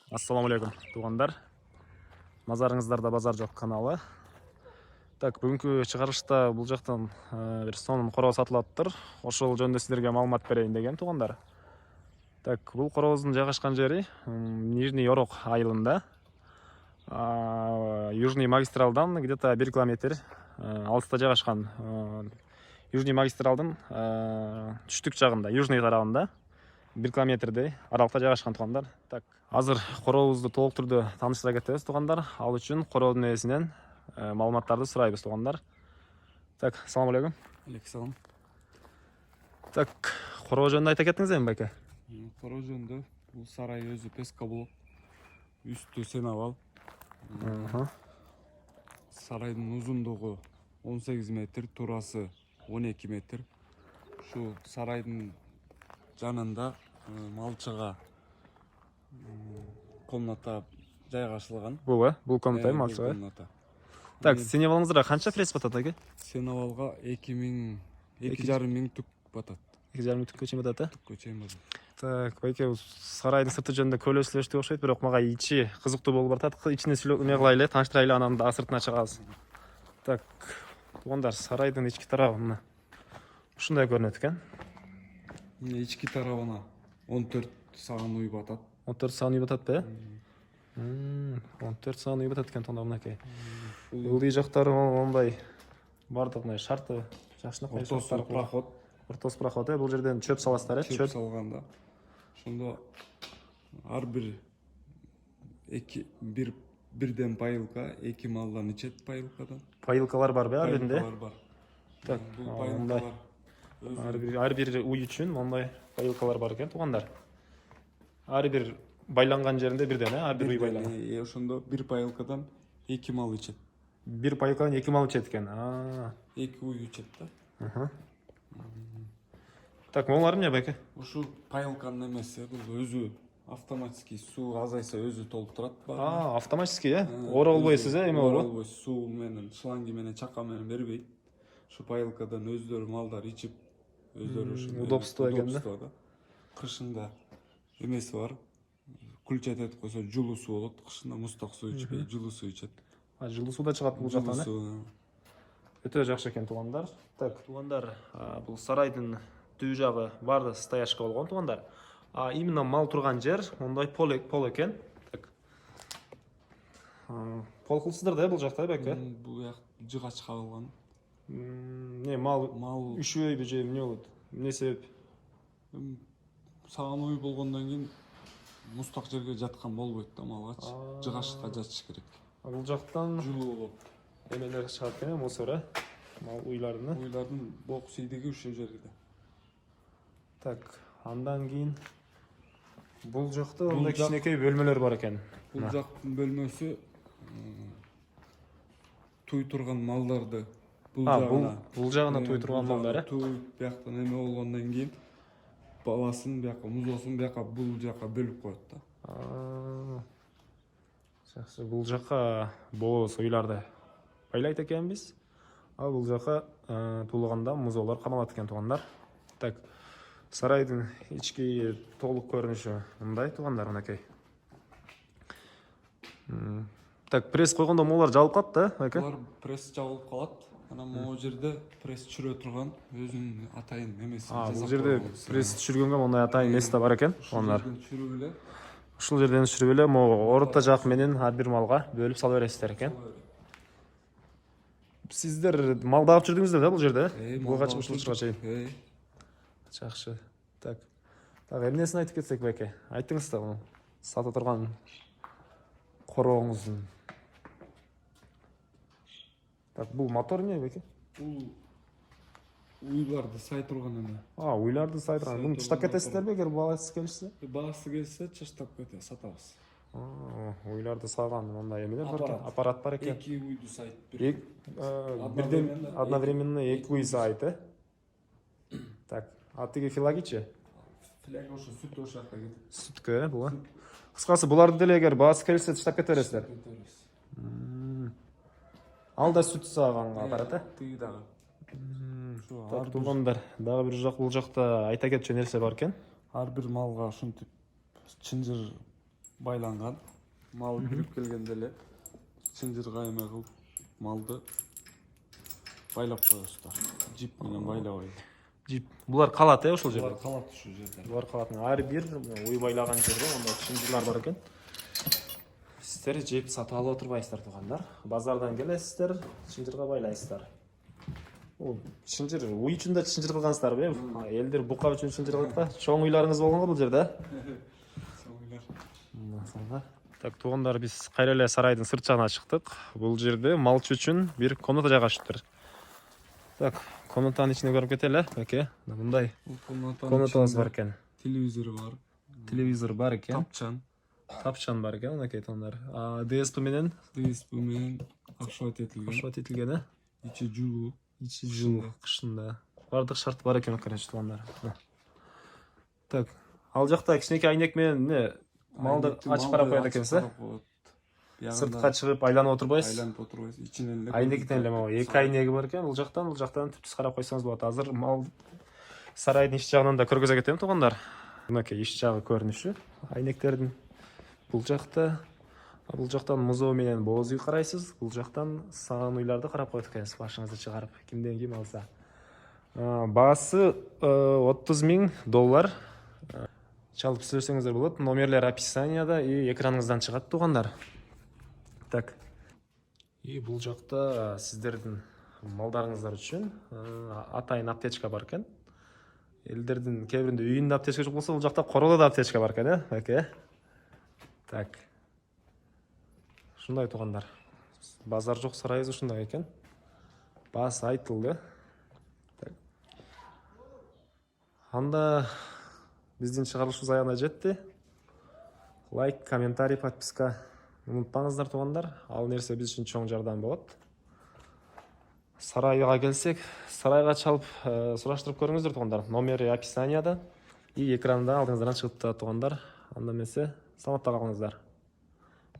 Ассаламу алейкум, туғандар. Назарыңыздарда базар жоқ каналы. Так, бүгінгі шығарышта бұл жақтан бір сонын қорау сатылып тұр. Ошол жөнүндө сіздерге маалымат берейин деген туғандар. Так, бұл қорауыздың жайгашкан жери Нижний Орок айылында. Южный магистралдан где-то 1 километр алыста жайгашкан. Южный магистралдын түштүк жагында, южный тарабында 1 километрдей аралыкта жайгашкан туғандар. Так, азыр корообузду толук түрдө тааныштыра кетебиз туғандар. Ал үчүн короодун ээсинен маалыматтарды сурайбыз туғандар. Так, ассаламу алейкум. Алейкум. Так, короо жөнүндө айта кеттиңиз эми байке? Короо жөнүндө бул сарай өзү пескаблок, үстү сенабал. Сарайдын узундугу 18 метр, турасы 12 метр. Şu сарайдын жанында малчыга комната жайгашылган. Бул комната малчыга. Так, сенебалыңызга канча пресс батат аке? Сенабалга 2,5 миң түк батат. 2,5 түккө чейин батат, Түккө чейин батат. Так, байке сарайдын сырты жөнүндө көп сүйлөштүк окшойт, бирок мага ичи кызыктуу болуп баратат. Ичине эме кылайлы, тааныштырайлы, анан да сыртына чыгабыз. Так, тугандар, сарайдын ички тарабы мына ушундай көрүнөт экен. Ички тарабына 14 саган уй батат. 14 саган уй батат бе? 14 саган уй батат экен тонда мынакей. Бул үй жактары мондай бардык мына шарты жакшынакай. Ортосу проход. Ортосу проход, бул жерден чөп саласыздар, чөп салганда. Ошондо ар бир бирден пайылка, 2 малдан ичет пайылкадан. Пайылкалар бар бе ар биринде? Бар. Так, бул пайылкалар ар бир уй үчүн мондай пайылкалар бар экен тугандар. Ар бир байланган жеринде бирден, ар бир уй байланган. Ошондо бир пайылкадан 2 мал ичет. Бир пайылкадан 2 мал ичет экен. 2 уй ичет да. Так, моңар эмне байке? Ушу пайылканын эмеси, бул өзү автоматический суу азайса өзү толуп турат. Автоматический, ора болбойсуз, эме болбойт. Ора болбойсуз, суу менен, шланги менен, чака менен бербейт. Şu пайылкадан өздөрү малдар ичип, өздөрү ушундай удобство экен да. Кышында эмеси бар. Күлчөт этип койсо жылуу суу болот. Кышында мустак суу ичпей, жылуу суу ичет. Жылуу суу да чыгат бул жактан, Өтө жакшы экен тугандар. Так, тугандар, бул сарайдын түбү жагы баары стояшка болгон тугандар. Именно мал турган жер мондай пол экен. Так. Пол кылсыздар да бул жакта байке? Бул жак жыгач кабылган. Мал үшөйбү же эмне болот? Эмне себеп? Саган уй болгондон кийин мустак жерге жаткан болбойт да малгач. Жыгачка жатыш керек. Бул жактан жылуу болот. Эмелер чыгат экен, мусора, мал уйлардын. Уйлардын бок сейдиги ушул жерде. Так, андан кийин бул жакта мындай кичинекей бөлмөлөр бар экен. Бул жактын бөлмөсү туй турган малдарды бул жагына туй турган малдар, Туй бияктан эме болгондон кийин баласын бияка, музосун бияка, бул жака бөлүп коет да. Жакшы, бул жака боз уйларды байлайт экенбиз. Бул жака туулаганда музолор камалат экен тугандар. Так, сарайдын ички толук көрүнүшү мындай тугандар, мынакей. Так, пресс койгондо могулар жабылып калат да, байке? Булар пресс жабылып калат. Анан могу жерде пресс чүрө турган өзүнүн атайын эмеси. Бул жерде пресс түшүргөнгө мондай атайын эмеси да бар экен. Ушул жерден түшүрүп эле, могу орто жак менен ар бир малга бөлүп сала бересиздер экен. Сиздер мал багып жүрдүңүздөр да бул жерде? Буга ушулчуга чейин. Жакшы. Так. Так, эмнесин айтып кетсек байке? Айттыңыз да муну сата турган корооңуздун. Так, бул мотор эмне байке? Бул уйларды сай турган эме. Уйларды сай турган. Муну чыштап кетесиздерби эгер баасы келишсе? Баасы келсе чыштап кетебиз, сатабыз. Уйларды саган мындай эмелер бар экен, аппарат бар экен. 2 уйду сайт бирден одновременно 2 уй сайт, Так, тиги филагичи? Филаги ошо сүт ошол жакка кетет. Сүткө, бул. Кыскасы буларды деле эгер баасы келсе чыштап кете бересиздер. Ал да сүт саганга аппарат, Тиги дагы. Так, тугандар, дагы бир бул жакта айта кетчү нерсе бар экен. Ар бир малга ушинтип чынжыр байланган. Мал кирип келгенде эле чынжыр кайма кылып малды байлап коесуздар. Жип менен байлабай. Жип. Булар калат ошол жерде. Булар калат ушул жерде. Булар калат. Ар бир уй байлаган жерде мындай чынжырлар бар экен. Сиздер жеп сатып алып отурбайсыздар туугандар. Базардан келесиздер, чынжырга байлайсыздар. Бул чынжыр уй үчүн да чынжыр кылгансыздарбы? Элдер бука үчүн чынжыр кылат да. Чоң уйларыңыз болгон го бул жерде? Так, туугандар, биз кайра эле сарайдын сырт жагына чыктык. Бул жерде малчы үчүн бир комната жайгаштырдыр. Так, комнатанын ичине көрүп кетели, оке. Мындай комнатабыз бар экен. Телевизор бар. Телевизор бар экен. Тапчан бар экен, оке, туугандар. DSP менен акшабат этилген. Ичи жылуу. Ичи жылуу кышында. Бардык шарт бар экен, короче, туугандар. Так, ал жакта кичинекей айнек менен малды ачып карап коет экенсиз, сыртка чыгып айланып отурбайсыз. Айланып отурбайсыз. Ичинен эле. Айнектен эле могу эки айнеги бар экен. Бул жактан түптүз карап койсоңуз болот. Азыр мал сарайдын ич жагынан да көргөзө кетем, туугандар. Мынакей ич жагы көрүнүшү. Айнектердин бул жакта, бул жактан музоо менен боз үй карайсыз. Бул жактан саан уйларды карап коет экенсиз, башыңызды чыгарып, кимден ким алса. Баасы $30,000. Чалып сүйлөсөңүздөр болот. Номерлер описанияда и экраныңыздан чыгат, туугандар. Так. И бул жакта сиздердин малдарыңыздар үчүн атайын аптечка бар экен. Элдердин кээ биринде үйүндө аптечка жок болсо, бул жакта королдо да аптечка бар экен, оке. Так. Ушундай, туугандар. Базар жок, сарайыбыз ушундай экен. Баасы айтылды. Так. Анда биздин чыгарылышыбыз аягына жетти. Лайк, комментарий, подписка унутпаңыздар, туугандар. Ал нерсе биз үчүн чоң жардам болот. Сарайга келсек, сарайга чалып сураштырып көрүңүздөр, туугандар. Номери описанияда и экранда алдыңыздан чыгып турат, туугандар. Анда эмесе, саламатта калыңыздар.